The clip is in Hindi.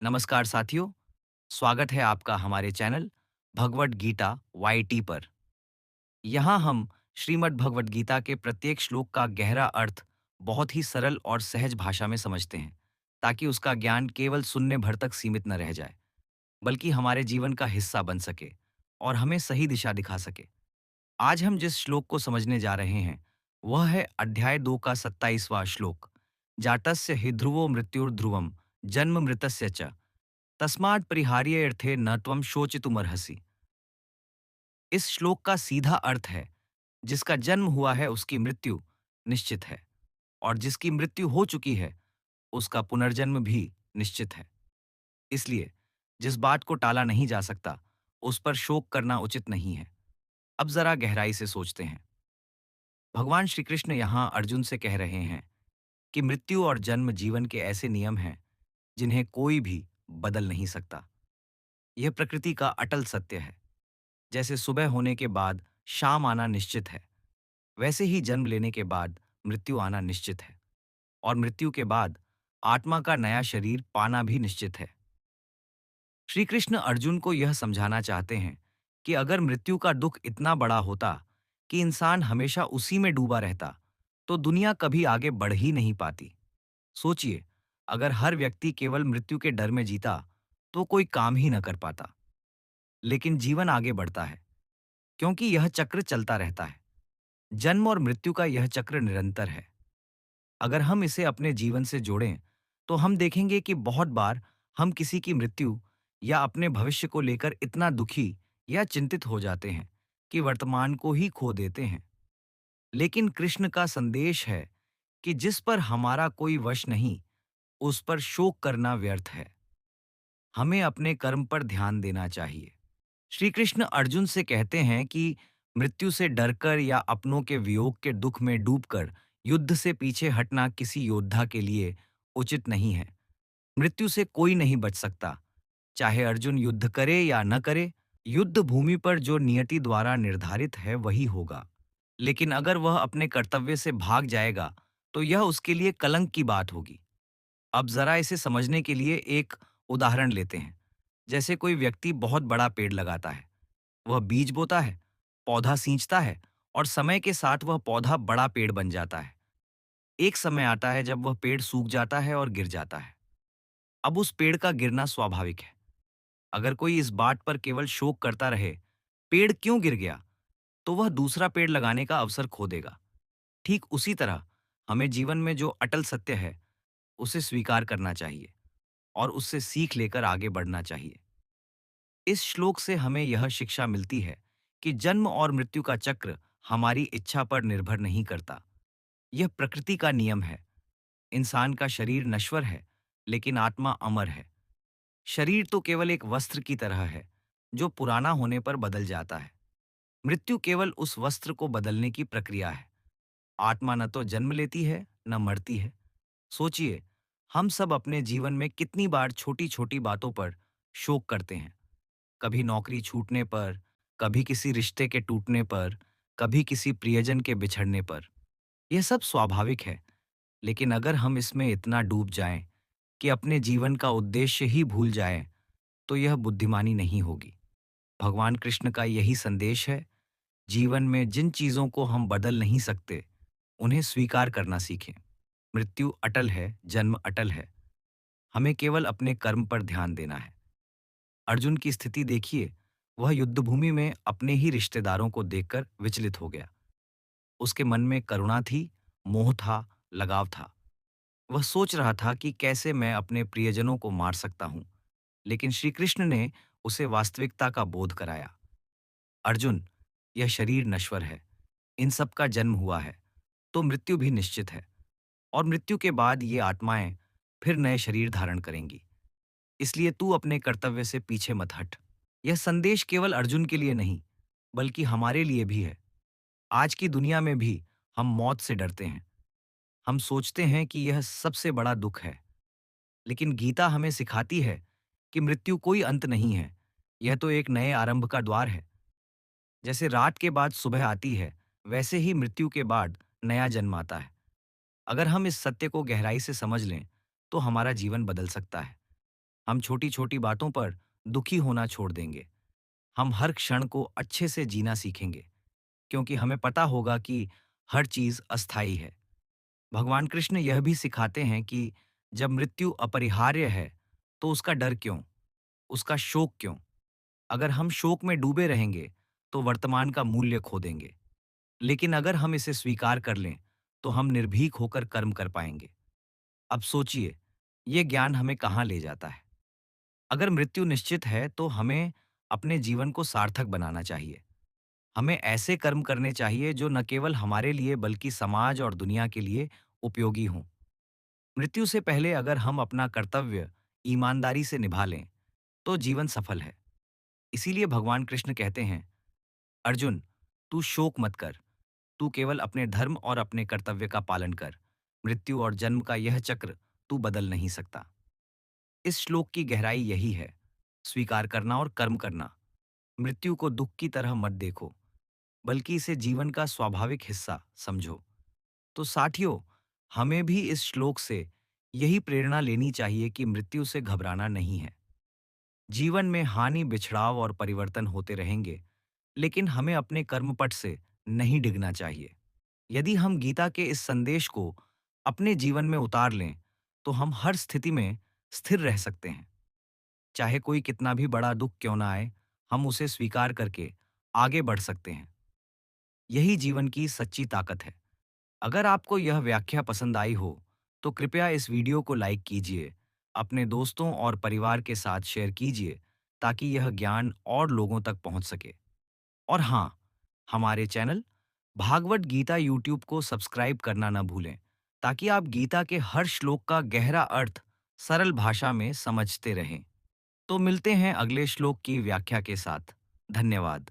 नमस्कार साथियों, स्वागत है आपका हमारे चैनल भगवत गीता वाईटी पर। यहाँ हम श्रीमद् भगवत गीता के प्रत्येक श्लोक का गहरा अर्थ बहुत ही सरल और सहज भाषा में समझते हैं, ताकि उसका ज्ञान केवल सुनने भर तक सीमित न रह जाए, बल्कि हमारे जीवन का हिस्सा बन सके और हमें सही दिशा दिखा सके। आज हम जिस श्लोक को समझने जा रहे हैं, वह है अध्याय 2 का 27वां श्लोक। जातस्य हि ध्रुवो मृत्युर्ध्रुवम जन्म मृतस्य च तस्मात् परिहार्य अर्थे न त्वं शोचितुमर्हसि। इस श्लोक का सीधा अर्थ है, जिसका जन्म हुआ है उसकी मृत्यु निश्चित है, और जिसकी मृत्यु हो चुकी है उसका पुनर्जन्म भी निश्चित है। इसलिए जिस बात को टाला नहीं जा सकता, उस पर शोक करना उचित नहीं है। अब जरा गहराई से सोचते हैं। भगवान श्री कृष्ण यहाँ अर्जुन से कह रहे हैं कि मृत्यु और जन्म जीवन के ऐसे नियम हैं जिन्हें कोई भी बदल नहीं सकता। यह प्रकृति का अटल सत्य है। जैसे सुबह होने के बाद शाम आना निश्चित है, वैसे ही जन्म लेने के बाद मृत्यु आना निश्चित है, और मृत्यु के बाद आत्मा का नया शरीर पाना भी निश्चित है। श्री कृष्ण अर्जुन को यह समझाना चाहते हैं कि अगर मृत्यु का दुख इतना बड़ा होता कि इंसान हमेशा उसी में डूबा रहता, तो दुनिया कभी आगे बढ़ ही नहीं पाती। सोचिए, अगर हर व्यक्ति केवल मृत्यु के डर में जीता, तो कोई काम ही न कर पाता। लेकिन जीवन आगे बढ़ता है, क्योंकि यह चक्र चलता रहता है। जन्म और मृत्यु का यह चक्र निरंतर है। अगर हम इसे अपने जीवन से जोड़ें, तो हम देखेंगे कि बहुत बार हम किसी की मृत्यु या अपने भविष्य को लेकर इतना दुखी या चिंतित हो जाते हैं कि वर्तमान को ही खो देते हैं। लेकिन कृष्ण का संदेश है कि जिस पर हमारा कोई वश नहीं, उस पर शोक करना व्यर्थ है। हमें अपने कर्म पर ध्यान देना चाहिए। श्री कृष्ण अर्जुन से कहते हैं कि मृत्यु से डरकर या अपनों के वियोग के दुख में डूबकर युद्ध से पीछे हटना किसी योद्धा के लिए उचित नहीं है। मृत्यु से कोई नहीं बच सकता, चाहे अर्जुन युद्ध करे या न करे। युद्ध भूमि पर जो नियति द्वारा निर्धारित है वही होगा। लेकिन अगर वह अपने कर्तव्य से भाग जाएगा, तो यह उसके लिए कलंक की बात होगी। अब जरा इसे समझने के लिए एक उदाहरण लेते हैं। जैसे कोई व्यक्ति बहुत बड़ा पेड़ लगाता है। वह बीज बोता है, पौधा सींचता है, और समय के साथ वह पौधा बड़ा पेड़ बन जाता है। एक समय आता है जब वह पेड़ सूख जाता है और गिर जाता है। अब उस पेड़ का गिरना स्वाभाविक है। अगर कोई इस बात पर केवल शोक करता रहे, पेड़ क्यों गिर गया, तो वह दूसरा पेड़ लगाने का अवसर खो देगा। ठीक उसी तरह हमें जीवन में जो अटल सत्य है, उसे स्वीकार करना चाहिए और उससे सीख लेकर आगे बढ़ना चाहिए। इस श्लोक से हमें यह शिक्षा मिलती है कि जन्म और मृत्यु का चक्र हमारी इच्छा पर निर्भर नहीं करता। यह प्रकृति का नियम है। इंसान का शरीर नश्वर है, लेकिन आत्मा अमर है। शरीर तो केवल एक वस्त्र की तरह है, जो पुराना होने पर बदल जाता है। मृत्यु केवल उस वस्त्र को बदलने की प्रक्रिया है। आत्मा न तो जन्म लेती है, न मरती है। सोचिए, हम सब अपने जीवन में कितनी बार छोटी छोटी बातों पर शोक करते हैं। कभी नौकरी छूटने पर, कभी किसी रिश्ते के टूटने पर, कभी किसी प्रियजन के बिछड़ने पर। यह सब स्वाभाविक है, लेकिन अगर हम इसमें इतना डूब जाएं कि अपने जीवन का उद्देश्य ही भूल जाएं, तो यह बुद्धिमानी नहीं होगी। भगवान कृष्ण का यही संदेश है। जीवन में जिन चीजों को हम बदल नहीं सकते, उन्हें स्वीकार करना सीखें। मृत्यु अटल है, जन्म अटल है। हमें केवल अपने कर्म पर ध्यान देना है। अर्जुन की स्थिति देखिए, वह युद्धभूमि में अपने ही रिश्तेदारों को देखकर विचलित हो गया। उसके मन में करुणा थी, मोह था, लगाव था। वह सोच रहा था कि कैसे मैं अपने प्रियजनों को मार सकता हूं, लेकिन श्री कृष्ण ने उसे वास्तविकता का बोध कराया। अर्जुन, यह शरीर नश्वर है, इन सब का जन्म हुआ है, तो मृत्यु भी निश्चित है, और मृत्यु के बाद ये आत्माएं फिर नए शरीर धारण करेंगी। इसलिए तू अपने कर्तव्य से पीछे मत हट। यह संदेश केवल अर्जुन के लिए नहीं, बल्कि हमारे लिए भी है। आज की दुनिया में भी हम मौत से डरते हैं। हम सोचते हैं कि यह सबसे बड़ा दुख है, लेकिन गीता हमें सिखाती है कि मृत्यु कोई अंत नहीं है। यह तो एक नए आरंभ का द्वार है। जैसे रात के बाद सुबह आती है, वैसे ही मृत्यु के बाद नया जन्म आता है। अगर हम इस सत्य को गहराई से समझ लें, तो हमारा जीवन बदल सकता है। हम छोटी-छोटी बातों पर दुखी होना छोड़ देंगे। हम हर क्षण को अच्छे से जीना सीखेंगे, क्योंकि हमें पता होगा कि हर चीज़ अस्थायी है। भगवान कृष्ण यह भी सिखाते हैं कि जब मृत्यु अपरिहार्य है, तो उसका डर क्यों? उसका शोक क्यों? अगर हम शोक में डूबे रहेंगे, तो वर्तमान का मूल्य खो देंगे। लेकिन अगर हम इसे स्वीकार कर लें, तो हम निर्भीक होकर कर्म कर पाएंगे। अब सोचिए, ये ज्ञान हमें कहाँ ले जाता है? अगर मृत्यु निश्चित है, तो हमें अपने जीवन को सार्थक बनाना चाहिए। हमें ऐसे कर्म करने चाहिए जो न केवल हमारे लिए बल्कि समाज और दुनिया के लिए उपयोगी हों। मृत्यु से पहले अगर हम अपना कर्तव्य ईमानदारी से निभा लें, तो जीवन सफल है। इसीलिए भगवान कृष्ण कहते हैं, अर्जुन, तू शोक मत कर। तू केवल अपने धर्म और अपने कर्तव्य का पालन कर। मृत्यु और जन्म का यह चक्र तू बदल नहीं सकता। इस श्लोक की गहराई यही है, स्वीकार करना और कर्म करना। मृत्यु को दुख की तरह मत देखो, बल्कि इसे जीवन का स्वाभाविक हिस्सा समझो। तो साथियों, हमें भी इस श्लोक से यही प्रेरणा लेनी चाहिए कि मृत्यु से घबराना नहीं है। जीवन में हानि, बिछड़ाव और परिवर्तन होते रहेंगे, लेकिन हमें अपने कर्मपट से नहीं डिगना चाहिए। यदि हम गीता के इस संदेश को अपने जीवन में उतार लें, तो हम हर स्थिति में स्थिर रह सकते हैं। चाहे कोई कितना भी बड़ा दुख क्यों ना आए, हम उसे स्वीकार करके आगे बढ़ सकते हैं। यही जीवन की सच्ची ताकत है। अगर आपको यह व्याख्या पसंद आई हो, तो कृपया इस वीडियो को लाइक कीजिए, अपने दोस्तों और परिवार के साथ शेयर कीजिए, ताकि यह ज्ञान और लोगों तक पहुंच सके। और हाँ, हमारे चैनल भागवत गीता यूट्यूब को सब्सक्राइब करना न भूलें, ताकि आप गीता के हर श्लोक का गहरा अर्थ सरल भाषा में समझते रहें। तो मिलते हैं अगले श्लोक की व्याख्या के साथ। धन्यवाद।